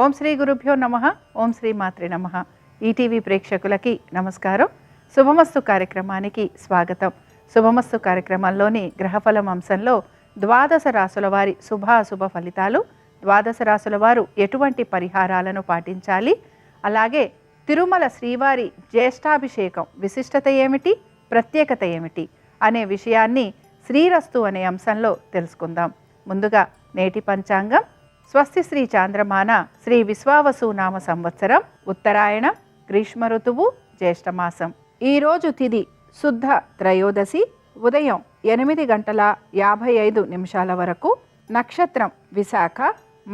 ఓం శ్రీ గురుభ్యో నమః. ఓం శ్రీ మాత్రే నమః. ఈటీవీ ప్రేక్షకులకి నమస్కారం. శుభమస్తు కార్యక్రమానికి స్వాగతం. శుభమస్తు కార్యక్రమంలోని గ్రహఫలం అంశంలో ద్వాదశ రాశుల వారి శుభాశుభ ఫలితాలు, ద్వాదశ రాశుల వారు ఎటువంటి పరిహారాలను పాటించాలి, అలాగే తిరుమల శ్రీవారి జ్యేష్ఠాభిషేకం విశిష్టత ఏమిటి, ప్రత్యేకత ఏమిటి అనే విషయాన్ని శ్రీరస్తు అనే అంశంలో తెలుసుకుందాం. ముందుగా నేటి పంచాంగం. స్వస్తి శ్రీ చాంద్రమాన శ్రీ విశ్వావసు నామ సంవత్సరం ఉత్తరాయణ గ్రీష్మ ఋతువు జ్యేష్ఠమాసం. ఈరోజు తిథి శుద్ధ త్రయోదశి ఉదయం 8:55 వరకు, నక్షత్రం విశాఖ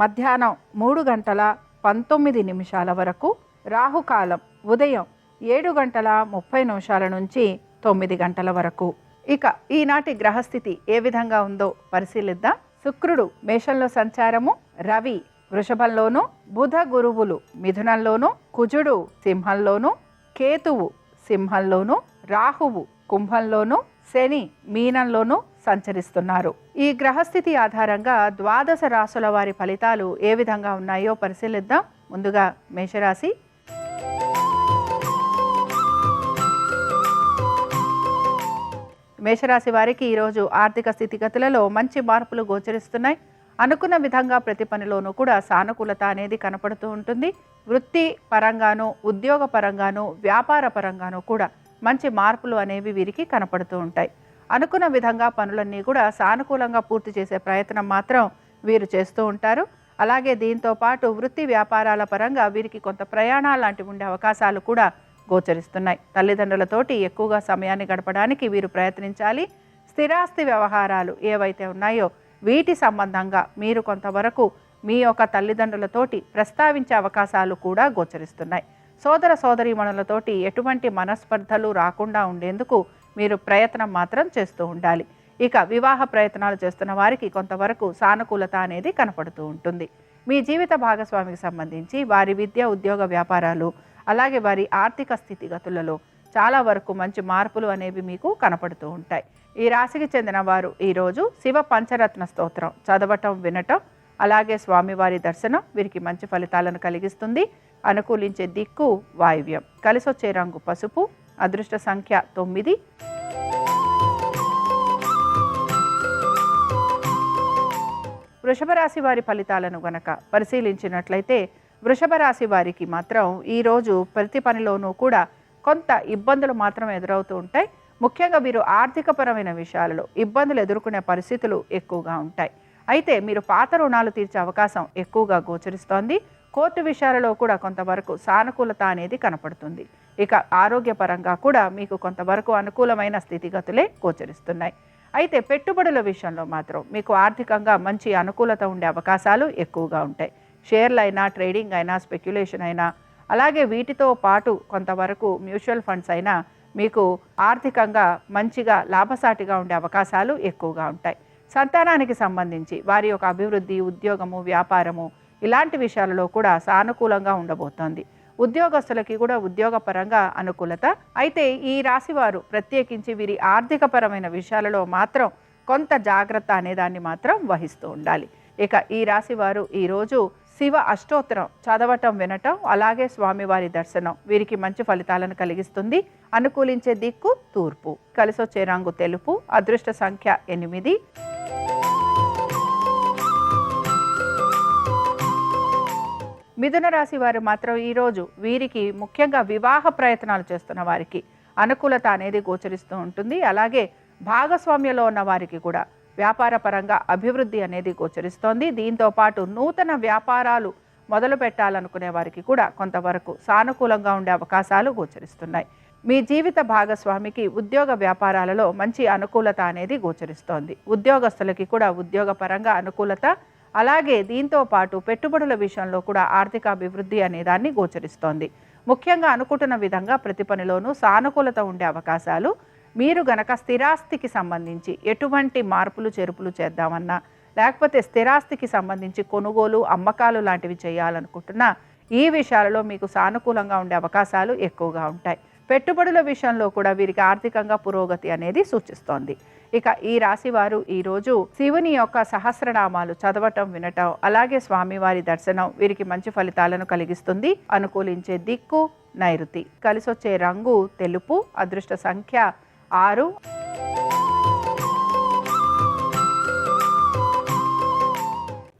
మధ్యాహ్నం 3:19 వరకు, రాహుకాలం ఉదయం 7:30 నుంచి 9 వరకు. ఇక ఈనాటి గ్రహస్థితి ఏ విధంగా ఉందో పరిశీలిద్దాం. శుక్రుడు మేషంలో సంచారము, రవి వృషభంలోను, బుధ గురువులు మిథునంలోను, కుజుడు సింహంలోను, కేతువు సింహంలోను, రాహువు కుంభంలోను, శని మీనంలోను సంచరిస్తున్నారు. ఈ గ్రహస్థితి ఆధారంగా ద్వాదశ రాశుల వారి ఫలితాలు ఏ విధంగా ఉన్నాయో పరిశీలిద్దాం. ముందుగా మేషరాశి. మేషరాశి వారికి ఈరోజు ఆర్థిక స్థితిగతులలో మంచి మార్పులు గోచరిస్తున్నాయి. అనుకున్న విధంగా ప్రతి పనిలోనూ కూడా సానుకూలత అనేది కనపడుతూ ఉంటుంది. వృత్తి పరంగాను, ఉద్యోగ పరంగాను, వ్యాపార పరంగాను కూడా మంచి మార్పులు అనేవి వీరికి కనపడుతూ ఉంటాయి. అనుకున్న విధంగా పనులన్నీ కూడా సానుకూలంగా పూర్తి చేసే ప్రయత్నం మాత్రం వీరు చేస్తూ ఉంటారు. అలాగే దీంతో పాటు వృత్తి వ్యాపారాల పరంగా వీరికి కొంత ప్రయాణాలు లాంటివి ఉండే అవకాశాలు కూడా గోచరిస్తున్నాయి. తల్లిదండ్రులతోటి ఎక్కువగా సమయాన్ని గడపడానికి వీరు ప్రయత్నించాలి. స్థిరాస్తి వ్యవహారాలు ఏవైతే ఉన్నాయో వీటి సంబంధంగా మీరు కొంతవరకు మీ యొక్క తల్లిదండ్రులతోటి ప్రస్తావించే అవకాశాలు కూడా గోచరిస్తున్నాయి. సోదర సోదరీమణులతోటి ఎటువంటి మనస్పర్ధలు రాకుండా ఉండేందుకు మీరు ప్రయత్నం మాత్రం చేస్తూ ఉండాలి. ఇక వివాహ ప్రయత్నాలు చేస్తున్న వారికి కొంతవరకు సానుకూలత అనేది కనపడుతూ ఉంటుంది. మీ జీవిత భాగస్వామికి సంబంధించి వారి విద్య, ఉద్యోగ, వ్యాపారాలు, అలాగే వారి ఆర్థిక స్థితిగతులలో చాలా వరకు మంచి మార్పులు అనేవి మీకు కనపడుతూ ఉంటాయి. ఈ రాశికి చెందిన వారు ఈరోజు శివ పంచరత్న స్తోత్రం చదవటం, వినటం, అలాగే స్వామివారి దర్శనం వీరికి మంచి ఫలితాలను కలిగిస్తుంది. అనుకూలించే దిక్కు వాయువ్యం. కలిసొచ్చే రంగు పసుపు. అదృష్ట సంఖ్య 9. వృషభ రాశి వారి ఫలితాలను గనక పరిశీలించినట్లయితే వృషభ రాశి వారికి మాత్రం ఈరోజు ప్రతి పనిలోనూ కూడా కొంత ఇబ్బందులు మాత్రం ఎదురవుతూ ఉంటాయి. ముఖ్యంగా వీరు ఆర్థికపరమైన విషయాలలో ఇబ్బందులు ఎదుర్కొనే పరిస్థితులు ఎక్కువగా ఉంటాయి. అయితే మీరు పాత రుణాలు తీర్చే అవకాశం ఎక్కువగా గోచరిస్తోంది. కోర్టు విషయాలలో కూడా కొంతవరకు సానుకూలత అనేది కనపడుతుంది. ఇక ఆరోగ్యపరంగా కూడా మీకు కొంతవరకు అనుకూలమైన స్థితిగతులే గోచరిస్తున్నాయి. అయితే పెట్టుబడుల విషయంలో మాత్రం మీకు ఆర్థికంగా మంచి అనుకూలత ఉండే అవకాశాలు ఎక్కువగా ఉంటాయి. షేర్లు అయినా, ట్రేడింగ్ అయినా, స్పెక్యులేషన్ అయినా, అలాగే వీటితో పాటు కొంతవరకు మ్యూచువల్ ఫండ్స్ అయినా మీకు ఆర్థికంగా మంచిగా లాభసాటిగా ఉండే అవకాశాలు ఎక్కువగా ఉంటాయి. సంతానానికి సంబంధించి వారి యొక్క అభివృద్ధి, ఉద్యోగము, వ్యాపారము ఇలాంటి విషయాలలో కూడా సానుకూలంగా ఉండబోతోంది. ఉద్యోగస్తులకి కూడా ఉద్యోగపరంగా అనుకూలత. అయితే ఈ రాశి వారు ప్రత్యేకించి వీరి ఆర్థికపరమైన విషయాలలో మాత్రం కొంత జాగ్రత్త అనేదాన్ని మాత్రం వహిస్తూ ఉండాలి. ఇక ఈ రాశి వారు ఈరోజు శివ అష్టోత్తరం చదవటం, వినటం, అలాగే స్వామివారి దర్శనం వీరికి మంచి ఫలితాలను కలిగిస్తుంది. అనుకూలించే దిక్కు తూర్పు. కలిసొచ్చే రంగు తెలుపు. అదృష్ట సంఖ్య 8. మిథున రాశి వారు మాత్రం ఈరోజు వీరికి ముఖ్యంగా వివాహ ప్రయత్నాలు చేస్తున్న వారికి అనుకూలత అనేది గోచరిస్తూ ఉంటుంది. అలాగే భాగస్వామ్యంలో ఉన్న వారికి కూడా వ్యాపార పరంగా అభివృద్ధి అనేది గోచరిస్తోంది. దీంతో పాటు నూతన వ్యాపారాలు మొదలు పెట్టాలనుకునే వారికి కూడా కొంతవరకు సానుకూలంగా ఉండే అవకాశాలు గోచరిస్తున్నాయి. మీ జీవిత భాగస్వామికి ఉద్యోగ వ్యాపారాలలో మంచి అనుకూలత అనేది గోచరిస్తోంది. ఉద్యోగస్తులకి కూడా ఉద్యోగ పరంగా అనుకూలత, అలాగే దీంతో పాటు పెట్టుబడుల విషయంలో కూడా ఆర్థిక అభివృద్ధి అనేదాన్ని గోచరిస్తోంది. ముఖ్యంగా అనుకుంటున్న విధంగా ప్రతి పనిలోనూ సానుకూలత ఉండే అవకాశాలు. మీరు గనక స్థిరాస్తికి సంబంధించి ఎటువంటి మార్పులు చేర్పులు చేద్దామన్నా, లేకపోతే స్థిరాస్తికి సంబంధించి కొనుగోలు, అమ్మకాలు లాంటివి చేయాలనుకుంటున్నా ఈ విషయాలలో మీకు సానుకూలంగా ఉండే అవకాశాలు ఎక్కువగా ఉంటాయి. పెట్టుబడుల విషయంలో కూడా వీరికి ఆర్థికంగా పురోగతి అనేది సూచిస్తోంది. ఇక ఈ రాశి వారు ఈరోజు శివుని యొక్క సహస్రనామాలు చదవటం, వినటం, అలాగే స్వామివారి దర్శనం వీరికి మంచి ఫలితాలను కలిగిస్తుంది. అనుకూలించే దిక్కు నైరుతి. కలిసొచ్చే రంగు తెలుపు. అదృష్ట సంఖ్య 6.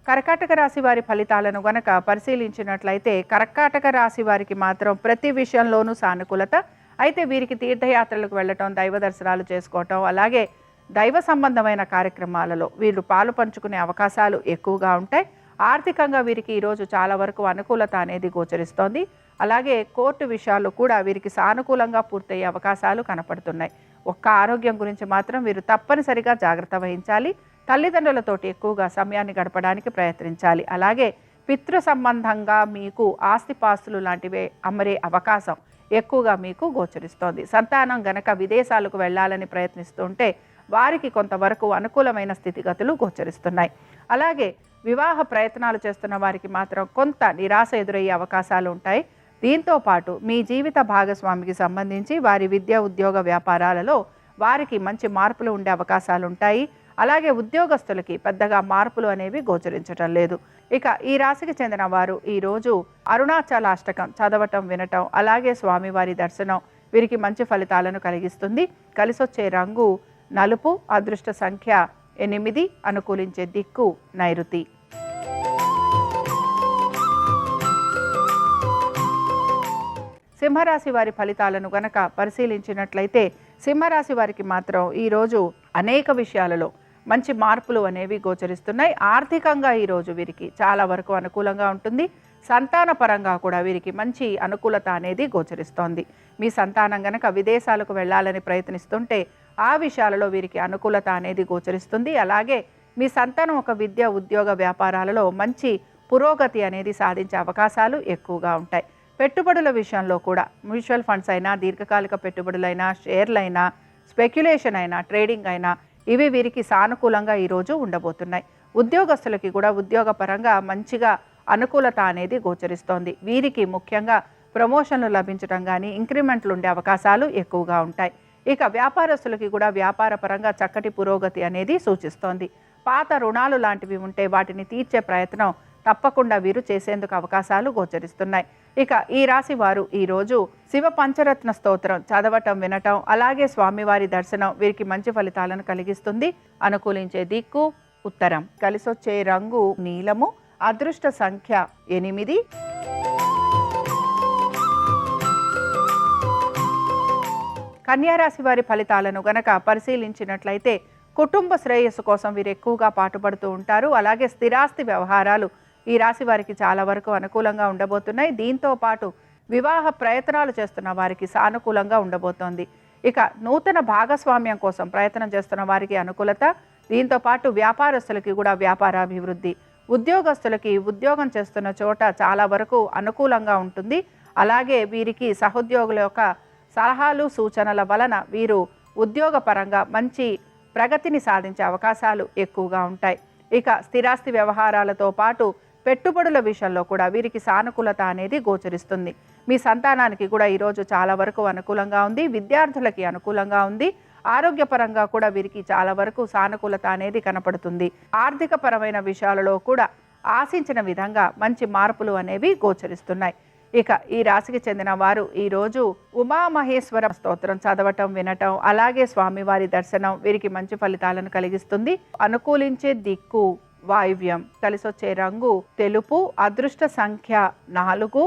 కర్కాటక రాశి వారి ఫలితాలను గనక పరిశీలించినట్లయితే కర్కాటక రాశి వారికి మాత్రం ప్రతి విషయంలోనూ సానుకూలత. అయితే వీరికి తీర్థయాత్రలకు వెళ్ళటం, దైవ దర్శనాలు చేసుకోవటం, అలాగే దైవ సంబంధమైన కార్యక్రమాలలో వీళ్ళు పాలు పంచుకునే అవకాశాలు ఎక్కువగా ఉంటాయి. ఆర్థికంగా వీరికి ఈరోజు చాలా వరకు అనుకూలత అనేది గోచరిస్తోంది. అలాగే కోర్టు విషయాలు కూడా వీరికి సానుకూలంగా పూర్తయ్యే అవకాశాలు కనపడుతున్నాయి. ఒక్క ఆరోగ్యం గురించి మాత్రం వీరు తప్పనిసరిగా జాగ్రత్త వహించాలి. తల్లిదండ్రులతోటి ఎక్కువగా సమయాన్ని గడపడానికి ప్రయత్నించాలి. అలాగే పితృ సంబంధంగా మీకు ఆస్తిపాస్తులు లాంటివే అమ్మరే అవకాశం ఎక్కువగా మీకు గోచరిస్తోంది. సంతానం గనక విదేశాలకు వెళ్ళాలని ప్రయత్నిస్తుంటే వారికి కొంతవరకు అనుకూలమైన స్థితిగతులు గోచరిస్తున్నాయి. అలాగే వివాహ ప్రయత్నాలు చేస్తున్న వారికి మాత్రం కొంత నిరాశ ఎదురయ్యే అవకాశాలు ఉంటాయి. దీంతో పాటు మీ జీవిత భాగస్వామికి సంబంధించి వారి విద్య, ఉద్యోగ, వ్యాపారాలలో వారికి మంచి మార్పులు ఉండే అవకాశాలు ఉంటాయి. అలాగే ఉద్యోగస్తులకి పెద్దగా మార్పులు అనేవి గోచరించటం లేదు. ఇక ఈ రాశికి చెందిన వారు ఈరోజు అరుణాచలాష్టకం చదవటం, వినటం, అలాగే స్వామివారి దర్శనం వీరికి మంచి ఫలితాలను కలిగిస్తుంది. కలిసొచ్చే రంగు నలుపు. అదృష్ట సంఖ్య 8. అనుకూలించే దిక్కు నైరుతి. సింహరాశి వారి ఫలితాలను గనక పరిశీలించినట్లయితే సింహరాశి వారికి మాత్రం ఈరోజు అనేక విషయాలలో మంచి మార్పులు అనేవి గోచరిస్తున్నాయి. ఆర్థికంగా ఈరోజు వీరికి చాలా వరకు అనుకూలంగా ఉంటుంది. సంతాన పరంగా కూడా వీరికి మంచి అనుకూలత అనేది గోచరిస్తోంది. మీ సంతానం గనక విదేశాలకు వెళ్ళాలని ప్రయత్నిస్తుంటే ఆ విషయాలలో వీరికి అనుకూలత అనేది గోచరిస్తుంది. అలాగే మీ సంతానం ఒక విద్య, ఉద్యోగ, వ్యాపారాలలో మంచి పురోగతి అనేది సాధించే అవకాశాలు ఎక్కువగా ఉంటాయి. పెట్టుబడుల విషయంలో కూడా మ్యూచువల్ ఫండ్స్ అయినా, దీర్ఘకాలిక పెట్టుబడులైనా, షేర్లైనా, స్పెక్యులేషన్ అయినా, ట్రేడింగ్ అయినా ఇవి వీరికి సానుకూలంగా ఈరోజు ఉండబోతున్నాయి. ఉద్యోగస్తులకి కూడా ఉద్యోగపరంగా మంచిగా అనుకూలత అనేది గోచరిస్తోంది. వీరికి ముఖ్యంగా ప్రమోషన్లు లభించడం కానీ, ఇంక్రిమెంట్లు ఉండే అవకాశాలు ఎక్కువగా ఉంటాయి. ఇక వ్యాపారస్తులకి కూడా వ్యాపార పరంగా చక్కటి పురోగతి అనేది సూచిస్తోంది. పాత రుణాలు లాంటివి ఉంటే వాటిని తీర్చే ప్రయత్నం తప్పకుండా వీరు చేసేందుకు అవకాశాలు గోచరిస్తున్నాయి. ఇక ఈ రాశి వారు ఈరోజు శివ పంచరత్న స్తోత్రం చదవటం, వినటం, అలాగే స్వామివారి దర్శనం వీరికి మంచి ఫలితాలను కలిగిస్తుంది. అనుకూలించే దిక్కు ఉత్తరం. కలిసొచ్చే రంగు నీలము. అదృష్ట సంఖ్య 8. కన్యారాశి వారి ఫలితాలను గనక పరిశీలించినట్లయితే కుటుంబ శ్రేయస్సు కోసం వీరు ఎక్కువగా పాటుపడుతూ ఉంటారు. అలాగే స్థిరాస్తి వ్యవహారాలు ఈ రాశి వారికి చాలా వరకు అనుకూలంగా ఉండబోతున్నాయి. దీంతో పాటు వివాహ ప్రయత్నాలు చేస్తున్న వారికి సానుకూలంగా ఉండబోతోంది. ఇక నూతన భాగస్వామ్యం కోసం ప్రయత్నం చేస్తున్న వారికి అనుకూలత. దీంతో పాటు వ్యాపారస్తులకి కూడా వ్యాపారాభివృద్ధి, ఉద్యోగస్తులకి ఉద్యోగం చేస్తున్న చోట చాలా వరకు అనుకూలంగా ఉంటుంది. అలాగే వీరికి సహోద్యోగుల యొక్క సలహాలు, సూచనల వలన వీరు ఉద్యోగపరంగా మంచి ప్రగతిని సాధించే అవకాశాలు ఎక్కువగా ఉంటాయి. ఇక స్థిరాస్తి వ్యవహారాలతో పాటు పెట్టుబడుల విషయంలో కూడా వీరికి సానుకూలత అనేది గోచరిస్తుంది. మీ సంతానానికి కూడా ఈరోజు చాలా వరకు అనుకూలంగా ఉంది. విద్యార్థులకి అనుకూలంగా ఉంది. ఆరోగ్యపరంగా కూడా వీరికి చాలా వరకు సానుకూలత అనేది కనపడుతుంది. ఆర్థిక పరమైన విషయాలలో కూడా ఆశించిన విధంగా మంచి మార్పులు అనేవి గోచరిస్తున్నాయి. ఇక ఈ రాశికి చెందిన వారు ఈరోజు ఉమామహేశ్వర స్తోత్రం చదవటం, వినటం, అలాగే స్వామివారి దర్శనం వీరికి మంచి ఫలితాలను కలిగిస్తుంది. అనుకూలించే దిక్కు వాయువ్యం. కలిసొచ్చే రంగు తెలుపు. అదృష్ట సంఖ్య 4.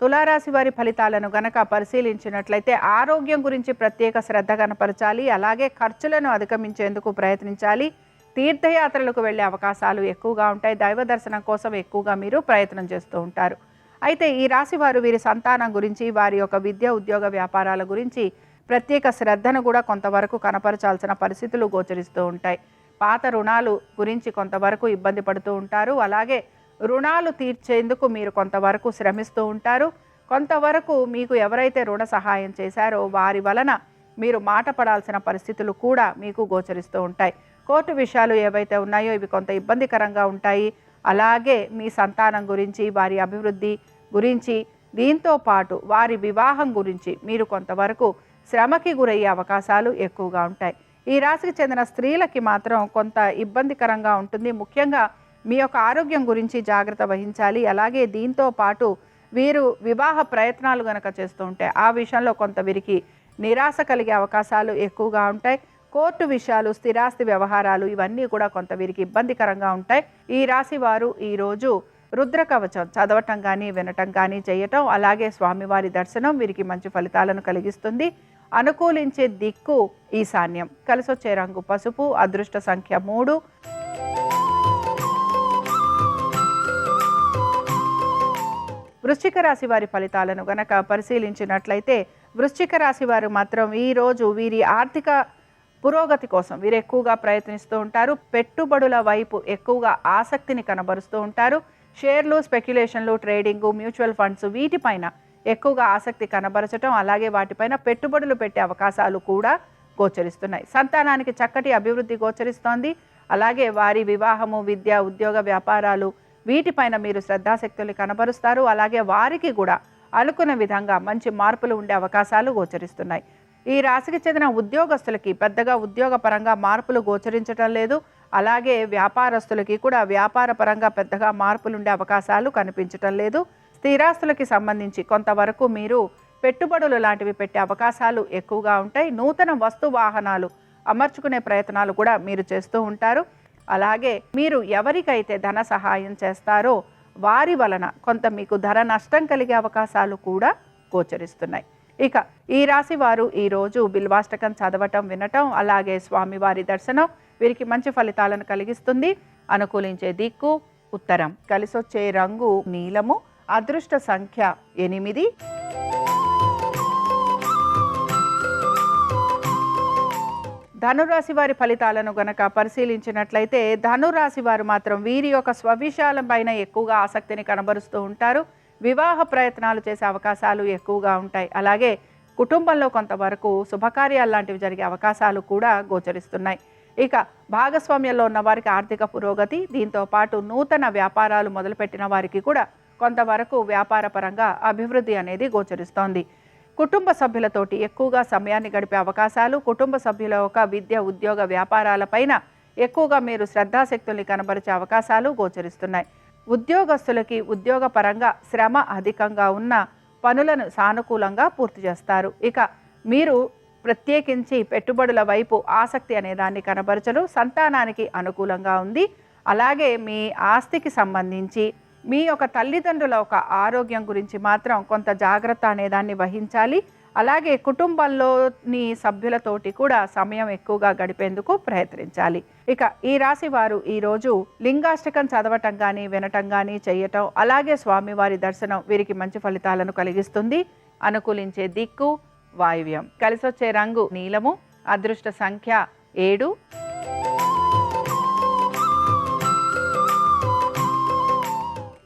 తులారాశి వారి ఫలితాలను గనక పరిశీలించినట్లయితే ఆరోగ్యం గురించి ప్రత్యేక శ్రద్ధ కనపరచాలి. అలాగే ఖర్చులను అధిగమించేందుకు ప్రయత్నించాలి. తీర్థయాత్రలకు వెళ్ళే అవకాశాలు ఎక్కువగా ఉంటాయి. దైవ దర్శనం కోసం ఎక్కువగా మీరు ప్రయత్నం చేస్తూ ఉంటారు. అయితే ఈ రాశి వారు వీరి సంతానం గురించి, వారి యొక్క విద్య, ఉద్యోగ, వ్యాపారాల గురించి ప్రత్యేక శ్రద్ధను కూడా కొంతవరకు కనపరచాల్సిన పరిస్థితులు గోచరిస్తూ ఉంటాయి. పాత రుణాలు గురించి కొంతవరకు ఇబ్బంది పడుతూ ఉంటారు. అలాగే రుణాలు తీర్చేందుకు మీరు కొంతవరకు శ్రమిస్తూ ఉంటారు. కొంతవరకు మీకు ఎవరైతే రుణ సహాయం చేశారో వారి వలన మీరు మాట పడాల్సిన పరిస్థితులు కూడా మీకు గోచరిస్తూ ఉంటాయి. కోర్టు విషయాలు ఏవైతే ఉన్నాయో ఇవి కొంత ఇబ్బందికరంగా ఉంటాయి. అలాగే మీ సంతానం గురించి, వారి అభివృద్ధి గురించి, దీంతో పాటు వారి వివాహం గురించి మీరు కొంతవరకు శ్రమకి గురయ్యే అవకాశాలు ఎక్కువగా ఉంటాయి. ఈ రాశికి చెందిన స్త్రీలకి మాత్రం కొంత ఇబ్బందికరంగా ఉంటుంది. ముఖ్యంగా మీ యొక్క ఆరోగ్యం గురించి జాగ్రత్త వహించాలి. అలాగే దీంతో పాటు వీరు వివాహ ప్రయత్నాలు గనక చేస్తూ ఉంటే ఆ విషయంలో కొంత వీరికి నిరాశ కలిగే అవకాశాలు ఎక్కువగా ఉంటాయి. కోర్టు విషయాలు, స్థిరాస్తి వ్యవహారాలు ఇవన్నీ కూడా కొంత వీరికి ఇబ్బందికరంగా ఉంటాయి. ఈ రాశి వారు ఈరోజు రుద్ర కవచం చదవటం కానీ, వినటం కానీ చేయటం, అలాగే స్వామివారి దర్శనం వీరికి మంచి ఫలితాలను కలిగిస్తుంది. అనుకూలించే దిక్కు ఈశాన్యం. కలిసొచ్చే రంగు పసుపు. అదృష్ట సంఖ్య 3. వృశ్చిక రాశి వారి ఫలితాలను గనక పరిశీలించినట్లయితే వృశ్చిక రాశి వారు మాత్రం ఈరోజు వీరి ఆర్థిక పురోగతి కోసం వీరు ఎక్కువగా ప్రయత్నిస్తూ ఉంటారు. పెట్టుబడుల వైపు ఎక్కువగా ఆసక్తిని కనబరుస్తూ ఉంటారు. షేర్లు, స్పెక్యులేషన్లు, ట్రేడింగు, మ్యూచువల్ ఫండ్స్ వీటిపైన ఎక్కువగా ఆసక్తి కనబరచడం, అలాగే వాటిపైన పెట్టుబడులు పెట్టే అవకాశాలు కూడా గోచరిస్తున్నాయి. సంతానానికి చక్కటి అభివృద్ధి గోచరిస్తోంది. అలాగే వారి వివాహము, విద్య, ఉద్యోగ, వ్యాపారాలు వీటిపైన మీరు శ్రద్ధాశక్తులు కనబరుస్తారు. అలాగే వారికి కూడా అనుకున్న విధంగా మంచి మార్పులు ఉండే అవకాశాలు గోచరిస్తున్నాయి. ఈ రాశికి చెందిన ఉద్యోగస్తులకి పెద్దగా ఉద్యోగపరంగా మార్పులు గోచరించడం లేదు. అలాగే వ్యాపారస్తులకి కూడా వ్యాపార పరంగా పెద్దగా మార్పులు ఉండే అవకాశాలు కనిపించటం లేదు. స్థిరాస్తులకి సంబంధించి కొంతవరకు మీరు పెట్టుబడులు లాంటివి పెట్టే అవకాశాలు ఎక్కువగా ఉంటాయి. నూతన వస్తు వాహనాలు అమర్చుకునే ప్రయత్నాలు కూడా మీరు చేస్తూ ఉంటారు. అలాగే మీరు ఎవరికైతే ధన సహాయం చేస్తారో వారి వలన కొంత మీకు ధర నష్టం కలిగే అవకాశాలు కూడా గోచరిస్తున్నాయి. ఇక ఈ రాశి వారు ఈరోజు బిల్వాష్టకం చదవటం, వినటం, అలాగే స్వామివారి దర్శనం వీరికి మంచి ఫలితాలను కలిగిస్తుంది. అనుకూలించే దిక్కు ఉత్తరం. కలిసొచ్చే రంగు నీలము. అదృష్ట సంఖ్య 8. ధనురాశి వారి ఫలితాలను గనక పరిశీలించినట్లయితే ధనురాశి వారు మాత్రం వీరి యొక్క స్వవిషయాల పైన ఎక్కువగా ఆసక్తిని కనబరుస్తూ ఉంటారు. వివాహ ప్రయత్నాలు చేసే అవకాశాలు ఎక్కువగా ఉంటాయి. అలాగే కుటుంబంలో కొంతవరకు శుభకార్యాలు లాంటివి జరిగే అవకాశాలు కూడా గోచరిస్తున్నాయి. ఇక భాగస్వామ్యంలో ఉన్న వారికి ఆర్థిక పురోగతి, దీంతో పాటు నూతన వ్యాపారాలు మొదలుపెట్టిన వారికి కూడా కొంతవరకు వ్యాపార పరంగా అభివృద్ధి అనేది గోచరిస్తోంది. కుటుంబ సభ్యులతోటి ఎక్కువగా సమయాన్ని గడిపే అవకాశాలు, కుటుంబ సభ్యుల యొక్క విద్య, ఉద్యోగ, వ్యాపారాలపైన ఎక్కువగా మీరు శ్రద్ధాశక్తుల్ని కనబరిచే అవకాశాలు గోచరిస్తున్నాయి. ఉద్యోగస్తులకి ఉద్యోగ పరంగా శ్రమ అధికంగా ఉన్న పనులను సానుకూలంగా పూర్తి చేస్తారు. ఇక మీరు ప్రత్యేకించి పెట్టుబడుల వైపు ఆసక్తి అనే దాన్ని కనబరచరు. సంతానానికి అనుకూలంగా ఉంది. అలాగే మీ ఆస్తికి సంబంధించి మీ యొక్క తల్లిదండ్రుల ఒక ఆరోగ్యం గురించి మాత్రం కొంత జాగ్రత్త అనేదాన్ని వహించాలి. అలాగే కుటుంబంలోని సభ్యులతోటి కూడా సమయం ఎక్కువగా గడిపేందుకు ప్రయత్నించాలి. ఇక ఈ రాశి వారు ఈరోజు లింగాష్టకం చదవటం కానీ, వినటం కానీ చేయటం, అలాగే స్వామివారి దర్శనం వీరికి మంచి ఫలితాలను కలిగిస్తుంది. అనుకూలించే దిక్కు వాయువ్యం. కలిసొచ్చే రంగు నీలము. అదృష్ట సంఖ్య 7.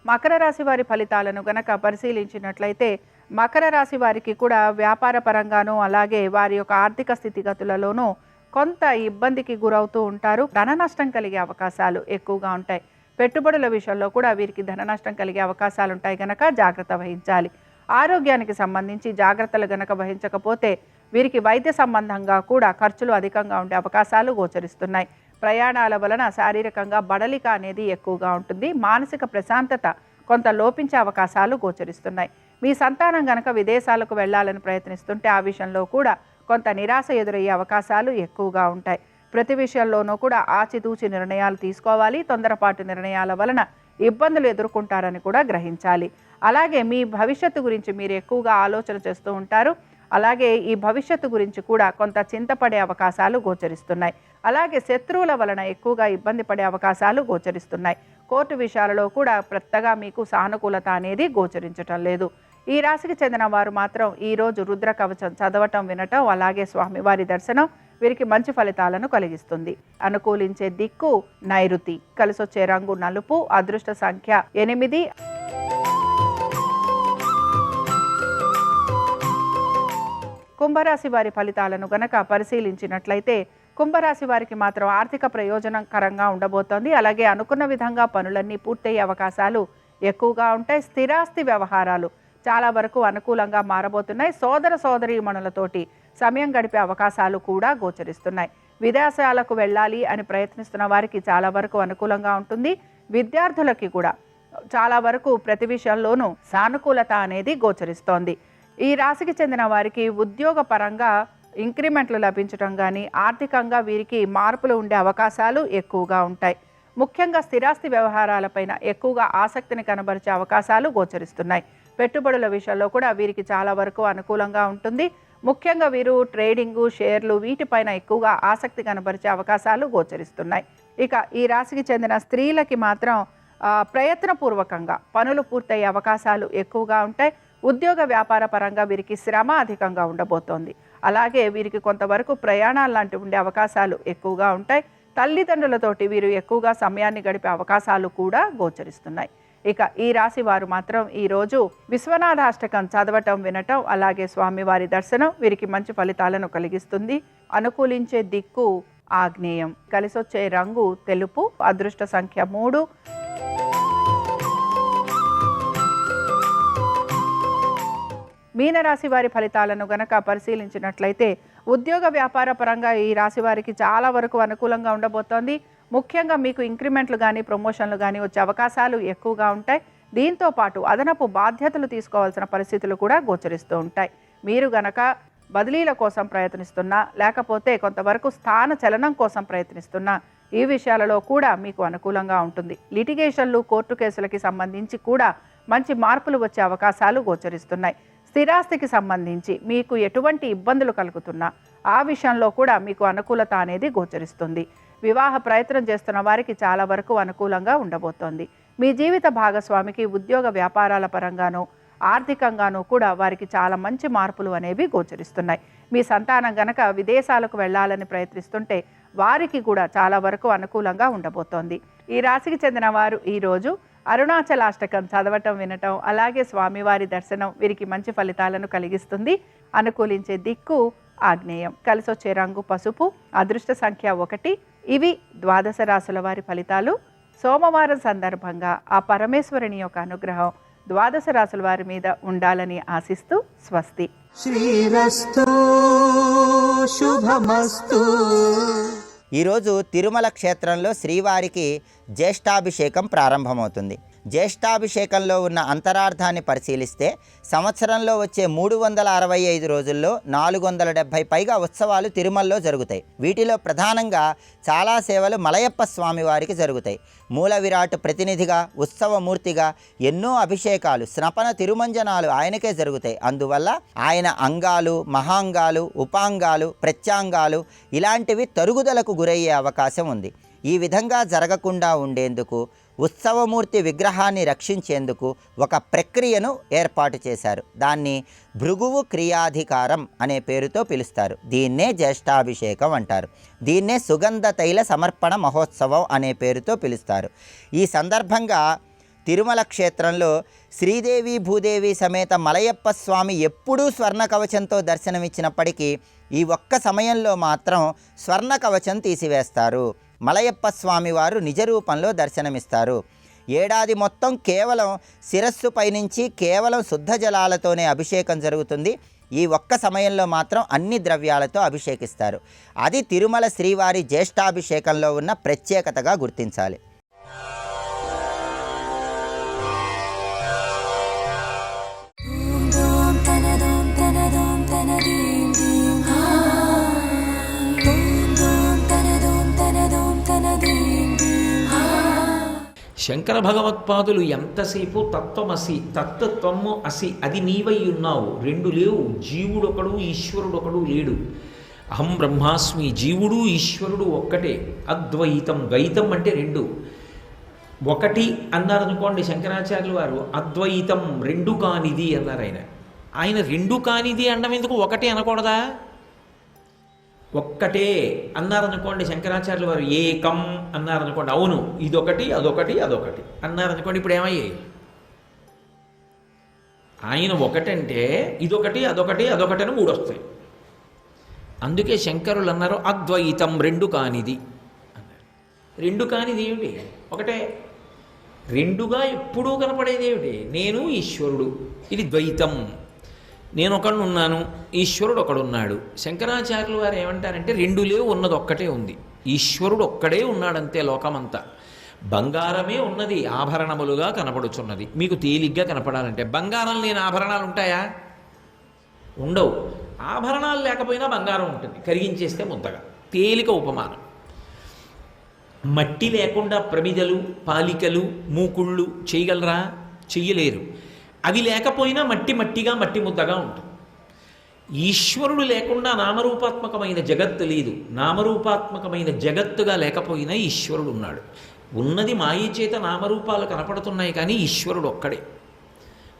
మకర రాశి వారి ఫలితాలను గనక పరిశీలించినట్లయితే మకర రాశి వారికి కూడా వ్యాపార పరంగానూ, అలాగే వారి యొక్క ఆర్థిక స్థితిగతులలోనూ కొంత ఇబ్బందికి గురవుతూ ఉంటారు. ధన నష్టం కలిగే అవకాశాలు ఎక్కువగా ఉంటాయి. పెట్టుబడుల విషయంలో కూడా వీరికి ధన నష్టం కలిగే అవకాశాలు ఉంటాయి కనుక జాగ్రత్త వహించాలి. ఆరోగ్యానికి సంబంధించి జాగ్రత్తలు గనక వహించకపోతే వీరికి వైద్య సంబంధంగా కూడా ఖర్చులు అధికంగా ఉండే అవకాశాలు గోచరిస్తున్నాయి. ప్రయాణాల వలన శారీరకంగా బడలిక అనేది ఎక్కువగా ఉంటుంది. మానసిక ప్రశాంతత కొంత లోపించే అవకాశాలు గోచరిస్తున్నాయి. మీ సంతానం గనక విదేశాలకు వెళ్ళాలని ప్రయత్నిస్తుంటే ఆ విషయంలో కూడా కొంత నిరాశ ఎదురయ్యే అవకాశాలు ఎక్కువగా ఉంటాయి. ప్రతి విషయంలోనూ కూడా ఆచితూచి నిర్ణయాలు తీసుకోవాలి. తొందరపాటు నిర్ణయాల వలన ఇబ్బందులు ఎదుర్కొంటారని కూడా గ్రహించాలి. అలాగే మీ భవిష్యత్తు గురించి మీరు ఎక్కువగా ఆలోచన చేస్తూ ఉంటారు. అలాగే ఈ భవిష్యత్తు గురించి కూడా కొంత చింతపడే అవకాశాలు గోచరిస్తున్నాయి. అలాగే శత్రువుల వలన ఎక్కువగా ఇబ్బంది పడే అవకాశాలు గోచరిస్తున్నాయి. కోర్టు విషయాలలో కూడా పెద్దగా మీకు సానుకూలత అనేది గోచరించటం లేదు. ఈ రాశికి చెందిన వారు మాత్రం ఈరోజు రుద్ర కవచం చదవటం, వినటం, అలాగే స్వామివారి దర్శనం వీరికి మంచి ఫలితాలను కలిగిస్తుంది. అనుకూలించే దిక్కు నైరుతి. కలిసొచ్చే రంగు నలుపు. అదృష్ట సంఖ్య 8. కుంభరాశి వారి ఫలితాలను గనక పరిశీలించినట్లయితే కుంభరాశి వారికి మాత్రం ఆర్థిక ప్రయోజనకరంగా ఉండబోతోంది. అలాగే అనుకున్న విధంగా పనులన్నీ పూర్తయ్యే అవకాశాలు ఎక్కువగా ఉంటాయి. స్థిరాస్తి వ్యవహారాలు చాలా వరకు అనుకూలంగా మారబోతున్నాయి. సోదర సోదరీమణులతోటి సమయం గడిపే అవకాశాలు కూడా గోచరిస్తున్నాయి. విదేశాలకు వెళ్ళాలి అని ప్రయత్నిస్తున్న వారికి చాలా వరకు అనుకూలంగా ఉంటుంది. విద్యార్థులకి కూడా చాలా వరకు ప్రతి విషయంలోనూ సానుకూలత అనేది గోచరిస్తోంది. ఈ రాశికి చెందిన వారికి ఉద్యోగ పరంగా ఇంక్రిమెంట్లు లభించడం కానీ, ఆర్థికంగా వీరికి మార్పులు ఉండే అవకాశాలు ఎక్కువగా ఉంటాయి. ముఖ్యంగా స్థిరాస్తి వ్యవహారాలపైన ఎక్కువగా ఆసక్తిని కనబరిచే అవకాశాలు గోచరిస్తున్నాయి. పెట్టుబడుల విషయంలో కూడా వీరికి చాలా వరకు అనుకూలంగా ఉంటుంది. ముఖ్యంగా వీరు ట్రేడింగు, షేర్లు వీటిపైన ఎక్కువగా ఆసక్తి కనబరిచే అవకాశాలు గోచరిస్తున్నాయి. ఇక ఈ రాశికి చెందిన స్త్రీలకి మాత్రం ప్రయత్నపూర్వకంగా పనులు పూర్తయ్యే అవకాశాలు ఎక్కువగా ఉంటాయి. ఉద్యోగ వ్యాపార పరంగా వీరికి శ్రమ అధికంగా ఉండబోతోంది. అలాగే వీరికి కొంతవరకు ప్రయాణాలు లాంటివి ఉండే అవకాశాలు ఎక్కువగా ఉంటాయి. తల్లిదండ్రులతోటి వీరు ఎక్కువగా సమయాన్ని గడిపే అవకాశాలు కూడా గోచరిస్తున్నాయి. ఇక ఈ రాశి వారు మాత్రం ఈరోజు విశ్వనాథాష్టకం చదవటం, వినటం, అలాగే స్వామివారి దర్శనం వీరికి మంచి ఫలితాలను కలిగిస్తుంది. అనుకూలించే దిక్కు ఆగ్నేయం, కలిసొచ్చే రంగు తెలుపు, అదృష్ట సంఖ్య 3. మీనరాశి వారి ఫలితాలను గనక పరిశీలించినట్లయితే ఉద్యోగ వ్యాపార పరంగా ఈ రాశి వారికి చాలా వరకు అనుకూలంగా ఉండబోతోంది. ముఖ్యంగా మీకు ఇంక్రిమెంట్లు కానీ, ప్రమోషన్లు కానీ వచ్చే అవకాశాలు ఎక్కువగా ఉంటాయి. దీంతో పాటు అదనపు బాధ్యతలు తీసుకోవాల్సిన పరిస్థితులు కూడా గోచరిస్తూ ఉంటాయి. మీరు గనక బదిలీల కోసం ప్రయత్నిస్తున్నా, లేకపోతే కొంతవరకు స్థాన చలనం కోసం ప్రయత్నిస్తున్నా, ఈ విషయాలలో కూడా మీకు అనుకూలంగా ఉంటుంది. లిటిగేషన్లు, కోర్టు కేసులకి సంబంధించి కూడా మంచి మార్పులు వచ్చే అవకాశాలు గోచరిస్తున్నాయి. స్థిరాస్తికి సంబంధించి మీకు ఎటువంటి ఇబ్బందులు కలుగుతున్నా ఆ విషయంలో కూడా మీకు అనుకూలత అనేది గోచరిస్తుంది. వివాహ ప్రయత్నం చేస్తున్న వారికి చాలా వరకు అనుకూలంగా ఉండబోతోంది. మీ జీవిత భాగస్వామికి ఉద్యోగ వ్యాపారాల పరంగానూ, ఆర్థికంగానూ కూడా వారికి చాలా మంచి మార్పులు అనేవి గోచరిస్తున్నాయి. మీ సంతానం గనక విదేశాలకు వెళ్ళాలని ప్రయత్నిస్తుంటే వారికి కూడా చాలా వరకు అనుకూలంగా ఉండబోతోంది. ఈ రాశికి చెందిన వారు ఈరోజు అరుణాచలాష్టకం చదవటం, వినటం, అలాగే స్వామివారి దర్శనం వీరికి మంచి ఫలితాలను కలిగిస్తుంది. అనుకూలించే దిక్కు ఆగ్నేయం, కలిసొచ్చే రంగు పసుపు, అదృష్ట సంఖ్య 1. ఇవి ద్వాదశ రాశుల వారి ఫలితాలు. సోమవారం సందర్భంగా ఆ పరమేశ్వరుని యొక్క అనుగ్రహం ద్వాదశ రాశుల వారి మీద ఉండాలని ఆశిస్తూ స్వస్తి. శ్రీరస్తు శుభమస్తు. ఈరోజు తిరుమల క్షేత్రంలో శ్రీవారికి జ్యేష్ఠాభిషేకం ప్రారంభమవుతుంది. జ్యేష్ఠాభిషేకంలో ఉన్న అంతరార్థాన్ని పరిశీలిస్తే సంవత్సరంలో వచ్చే 365 రోజుల్లో 470 పైగా ఉత్సవాలు తిరుమలలో జరుగుతాయి. వీటిలో ప్రధానంగా చాలా సేవలు మలయప్ప స్వామి వారికి జరుగుతాయి. మూల విరాట్ ప్రతినిధిగా, ఉత్సవమూర్తిగా ఎన్నో అభిషేకాలు, స్నపన తిరుమంజనాలు ఆయనకే జరుగుతాయి. అందువల్ల ఆయన అంగాలు, మహాంగాలు, ఉపాంగాలు, ప్రత్యాంగాలు ఇలాంటివి తరుగుదలకు గురయ్యే అవకాశం ఉంది. ఈ విధంగా జరగకుండా ఉండేందుకు, ఉత్సవమూర్తి విగ్రహాన్ని రక్షించేందుకు ఒక ప్రక్రియను ఏర్పాటు చేశారు. దాన్ని భృగువు క్రియాధికారం అనే పేరుతో పిలుస్తారు. దీన్నే జ్యేష్ఠాభిషేకం అంటారు. దీన్నే సుగంధ తైల సమర్పణ మహోత్సవం అనే పేరుతో పిలుస్తారు. ఈ సందర్భంగా తిరుమల క్షేత్రంలో శ్రీదేవి భూదేవి సమేత మలయప్ప స్వామి ఎప్పుడూ స్వర్ణ కవచంతో దర్శనమిచ్చినప్పటికీ ఈ ఒక్క సమయంలో మాత్రం స్వర్ణ కవచం తీసివేస్తారు. మలయప్ప స్వామి వారు నిజ రూపంలో దర్శనమిస్తారు. ఏడాది మొత్తం కేవలం శిరస్సు పైనుంచి కేవలం శుద్ధ జలాలతోనే అభిషేకం జరుగుతుంది. ఈ ఒక్క సమయంలో మాత్రం అన్ని ద్రవ్యాలతో అభిషేకిస్తారు. అది తిరుమల శ్రీవారి జ్యేష్ఠాభిషేకంలో ఉన్న ప్రత్యేకతగా గుర్తించాలి. శంకర భగవత్పాదులు ఎంతసేపు తత్వమసి, తత్వము అసి, అది నీవై ఉన్నావు, రెండు లేవు, జీవుడొకడు ఈశ్వరుడొకడు లేడు. అహం బ్రహ్మాస్మి, జీవుడు ఈశ్వరుడు ఒక్కటే, అద్వైతం. ద్వైతం అంటే రెండు. ఒకటి అన్నారనుకోండి శంకరాచార్యులు వారు, అద్వైతం రెండు కానిది అన్నారు. ఆయన రెండు కానిది అనడం ఎందుకు, ఒకటి అనకూడదా? ఒక్కటే అన్నారనుకోండి శంకరాచార్యులు వారు, ఏకం అన్నారనుకోండి, అవును ఇదొకటి అదొకటి అదొకటి అన్నారనుకోండి, ఇప్పుడు ఏమయ్యాయి? ఆయన ఒకటంటే ఇదొకటి అదొకటి అదొకటి అని 3 వస్తాయి. అందుకే శంకరులు అన్నారు అద్వైతం రెండు కానిది అన్నారు. రెండు కానిది ఏమిటి? ఒకటే. రెండుగా ఎప్పుడూ కనపడేది ఏమిటి? నేను ఈశ్వరుడు, ఇది ద్వైతం. నేను ఒకడున్నాను, ఈశ్వరుడు ఒకడున్నాడు. శంకరాచార్యులు వారు ఏమంటారంటే రెండు లేవు, ఉన్నది ఒక్కటే ఉంది. ఈశ్వరుడు ఒక్కడే ఉన్నాడంతే లోకమంతా. బంగారమే ఉన్నది, ఆభరణములుగా కనపడుచున్నది. మీకు తేలిగ్గా కనపడాలంటే బంగారం లేని ఆభరణాలు ఉంటాయా? ఉండవు. ఆభరణాలు లేకపోయినా బంగారం ఉంటుంది, కరిగించేస్తే ముద్దగా. తేలిక ఉపమానం. మట్టి లేకుండా ప్రమిదలు, పాలికలు, మూకుళ్ళు చేయగలరా? చెయ్యలేరు. అవి లేకపోయినా మట్టి మట్టిగా, మట్టి ముద్దగా ఉంటుంది. ఈశ్వరుడు లేకుండా నామరూపాత్మకమైన జగత్తు లేదు. నామరూపాత్మకమైన జగత్తుగా లేకపోయినా ఈశ్వరుడు ఉన్నాడు. ఉన్నది మాయ చేత నామరూపాలు కనపడుతున్నాయి, కానీ ఈశ్వరుడు ఒక్కడే.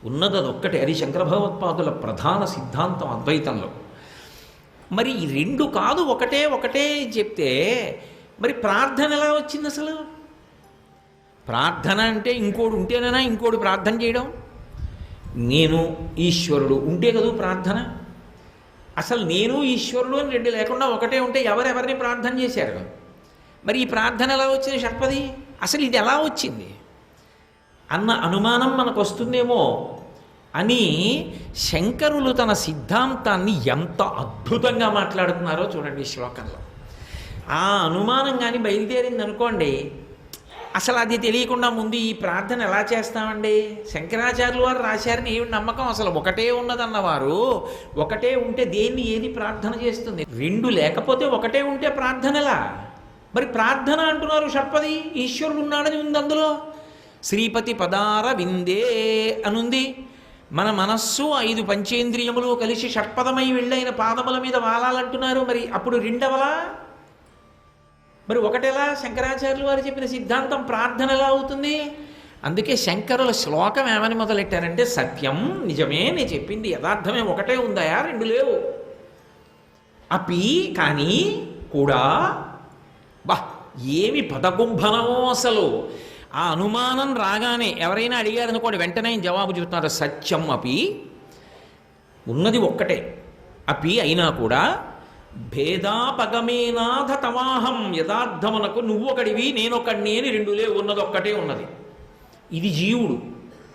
ఉన్నది అదొక్కటే. అది శంకర భగవత్పాదుల ప్రధాన సిద్ధాంతం అద్వైతంలో. మరి ఈ రెండు కాదు, ఒకటే ఒకటే చెప్తే మరి ప్రార్థన ఎలా వచ్చింది అసలు? ప్రార్థన అంటే ఇంకోడు ఉంటేనేనా ఇంకోడు ప్రార్థన చేయడం? నేను ఈశ్వరుడు ఉంటే కదూ ప్రార్థన. అసలు నేను ఈశ్వరుడు అని రెండు లేకుండా ఒకటే ఉంటే ఎవరెవరిని ప్రార్థన చేశారు? మరి ఈ ప్రార్థన ఎలా వచ్చింది షట్పది? అసలు ఇది ఎలా వచ్చింది అన్న అనుమానం మనకు వస్తుందేమో అని శంకరులు తన సిద్ధాంతాన్ని ఎంత అద్భుతంగా మాట్లాడుతున్నారో చూడండి ఈ శ్లోకంలో. ఆ అనుమానం కానీ బయలుదేరింది అనుకోండి, అసలు అది తెలియకుండా ముందు ఈ ప్రార్థన ఎలా చేస్తామండి? శంకరాచార్యులు వారు రాశారని ఏమి నమ్మకం? అసలు ఒకటే ఉన్నదన్నవారు ఒకటే ఉంటే దేన్ని ఏది ప్రార్థన చేస్తుంది? రెండు లేకపోతే ఒకటే ఉంటే ప్రార్థన ఎలా? మరి ప్రార్థన అంటున్నారు షట్పది, ఈశ్వరుడు ఉన్నాడని ఉంది అందులో. శ్రీపతి పదార విందే అనుంది. మన మనస్సు 5 పంచేంద్రియములు కలిసి షట్పదమై వెళ్ళైన పాదముల మీద వాలాలంటున్నారు. మరి అప్పుడు రెండవలా? మరి ఒకటెలా? శంకరాచార్యులు వారు చెప్పిన సిద్ధాంతం ప్రార్థన ఎలా అవుతుంది? అందుకే శంకరుల శ్లోకం ఏమని మొదలెట్టారంటే సత్యం నిజమే, నేను చెప్పింది యథార్థమే, ఒకటే ఉందాయా, రెండు లేవు. అపి కానీ కూడా. బా ఏమి పదగుంభనమో అసలు. ఆ అనుమానం రాగానే ఎవరైనా అడిగారు అనుకోండి, వెంటనే జవాబు చెబుతున్నారు సత్యం అపి, ఉన్నది ఒక్కటే. అపి అయినా కూడా భేదాపగమేనాథ తమాహం, యథార్థమునకు నువ్వొకడివి నేనొకడిని అని రెండు లేవు, ఉన్నది ఒక్కటే ఉన్నది. ఇది జీవుడు,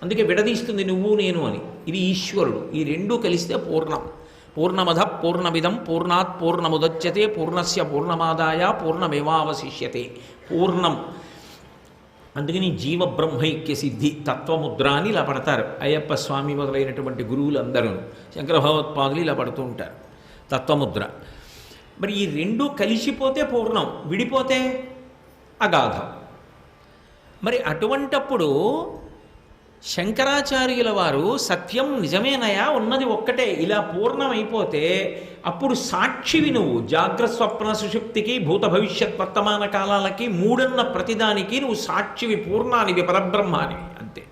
అందుకే విడదీస్తుంది నువ్వు నేను అని. ఇది ఈశ్వరుడు. ఈ రెండు కలిస్తే పూర్ణం. పూర్ణమధ పూర్ణమిదం పూర్ణాత్ పూర్ణముదచ్యతే పూర్ణస్య పూర్ణమాదాయ పూర్ణమేవావశిష్యతే. పూర్ణం. అందుకని జీవ బ్రహ్మైక్య సిద్ధి తత్వముద్ర అని ఇలా పడతారు అయ్యప్ప స్వామి మొదలైనటువంటి గురువులు అందరూ. శంకర భగవత్పాదులు ఇలా పడుతూ ఉంటారు తత్వముద్ర. మరి ఈ రెండు కలిసిపోతే పూర్ణం, విడిపోతే అగాధం. మరి అటువంటప్పుడు శంకరాచార్యుల వారు సత్యం నిజమేనయా, ఉన్నది ఒక్కటే, ఇలా పూర్ణమైపోతే అప్పుడు సాక్షివి నువ్వు. జాగ్రత్త స్వప్న సుషుప్తికి భూత భవిష్యత్ వర్తమాన కాలాలకి మూడన్న ప్రతిదానికి నువ్వు సాక్షివి, పూర్ణానివి, పరబ్రహ్మానివి అంతే.